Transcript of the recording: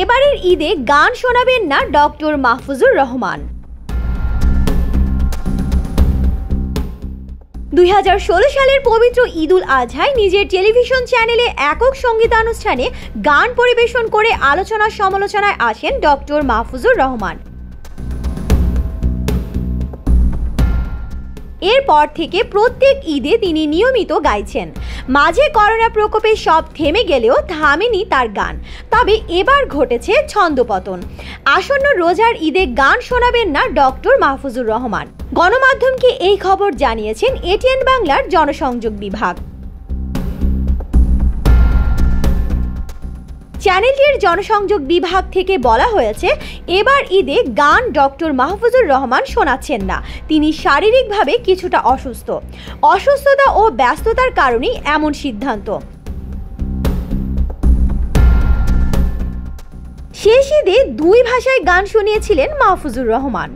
এবারের ঈদে গান শোনাবেন না ডক্টর মাহফুজুর রহমান। 2016 সালের পবিত্র ঈদুল আজহায় নিজের টেলিভিশন চ্যানেলে একক সঙ্গীতানুষ্ঠানে গান পরিবেশন করে আলোচনা সমালোচনায় আসেন ডক্টর মাহফুজুর রহমান। এরপর থেকে প্রত্যেক ঈদে তিনি নিয়মিত গাইছেন। মাঝে করোনা প্রকোপে সব থেমে গেলেও থামেনি তার গান। তবে এবার ঘটেছে ছন্দপতন। আসন্ন রোজার ঈদে গান শোনাবেন না ডক্টর মাহফুজুর রহমান। গণমাধ্যমকে এই খবর জানিয়েছেন এটিএন বাংলার জনসংযোগ বিভাগ। চ্যানেলটির জনসংযোগ বিভাগ থেকে বলা হয়েছে, এবার ঈদে গান ডক্টর মাহফুজুর রহমান শোনাচ্ছেন না। তিনি শারীরিকভাবে কিছুটা অসুস্থতা ও ব্যস্ততার কারণেই এমন সিদ্ধান্ত। শেষ ঈদে 2 ভাষায় গান শুনিয়েছিলেন মাহফুজুর রহমান।